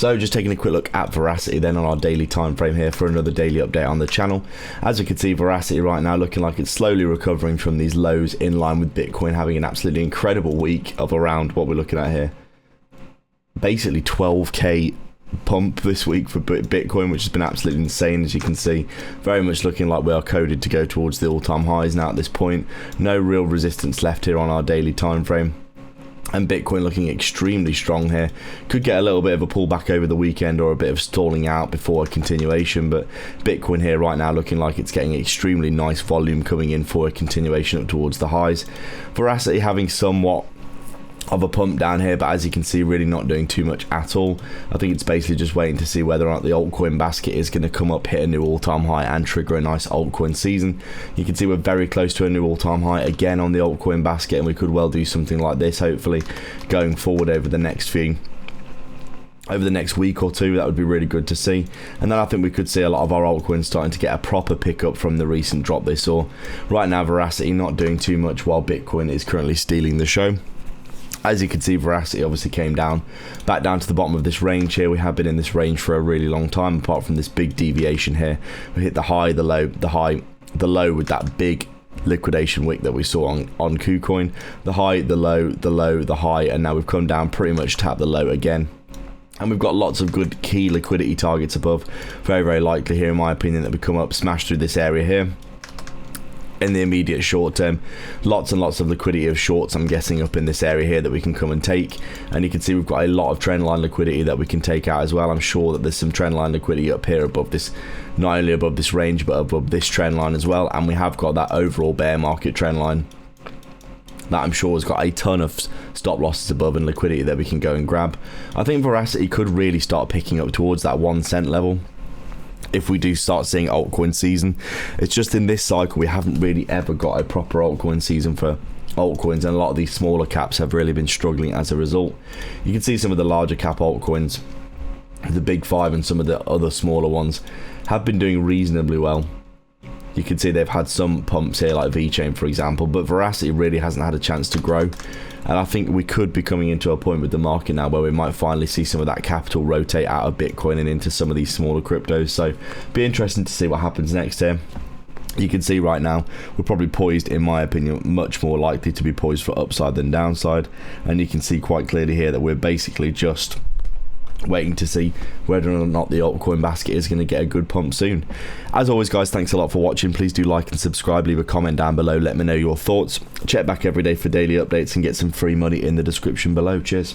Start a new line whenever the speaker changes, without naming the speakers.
So just taking a quick look at Verasity then on our daily time frame here for another daily update on the channel. As you can see, Verasity right now looking like it's slowly recovering from these lows, in line with Bitcoin having an absolutely incredible week of around what we're looking at here. Basically 12k pump this week for Bitcoin, which has been absolutely insane. As you can see, very much looking like we are coded to go towards the all-time highs now at this point. No real resistance left here on our daily time frame. And Bitcoin looking extremely strong here. Could get a little bit of a pullback over the weekend or a bit of stalling out before a continuation, but Bitcoin here right now looking like it's getting extremely nice volume coming in for a continuation up towards the highs. Verasity having somewhat of a pump down here, but as you can see, really not doing too much at all. I think it's basically just waiting to see whether or not the altcoin basket is going to come up, hit a new all-time high and trigger a nice altcoin season. You can see we're very close to a new all-time high again on the altcoin basket, and we could well do something like this hopefully going forward over the next week or two. That would be really good to see. And then I think we could see a lot of our altcoins starting to get a proper pickup from the recent drop they saw. Right now Verasity not doing too much while Bitcoin is currently stealing the show. As you can see, Verasity obviously came down, back down to the bottom of this range here. We have been in this range for a really long time, apart from this big deviation here. We hit the high, the low, the high, the low with that big liquidation wick that we saw on KuCoin. The high, the low, the low, the high, and now we've come down pretty much tapped the low again. And we've got lots of good key liquidity targets above. Very, very likely here, in my opinion, that we come up, smash through this area here. In the immediate short term, lots and lots of liquidity of shorts, I'm guessing, up in this area here that we can come and take. And you can see we've got a lot of trendline liquidity that we can take out as well. I'm sure that there's some trendline liquidity up here above this, not only above this range but above this trend line as well. And we have got that overall bear market trend line that I'm sure has got a ton of stop losses above and liquidity that we can go and grab. I think Verasity could really start picking up towards that 1 cent level if we do start seeing altcoin season. It's just in this cycle we haven't really ever got a proper altcoin season for altcoins, and a lot of these smaller caps have really been struggling as a result. You can see some of the larger cap altcoins, the big five and some of the other smaller ones, have been doing reasonably well. You can see they've had some pumps here, like VeChain for example, but Verasity really hasn't had a chance to grow. And I think we could be coming into a point with the market now where we might finally see some of that capital rotate out of Bitcoin and into some of these smaller cryptos. So be interesting to see what happens next here. You can see right now we're probably poised, in my opinion, much more likely to be poised for upside than downside. And you can see quite clearly here that we're basically just waiting to see whether or not the altcoin basket is going to get a good pump soon. As always guys, thanks a lot for watching. Please do like and subscribe, leave a comment down below, let me know your thoughts. Check back every day for daily updates and get some free money in the description below. Cheers.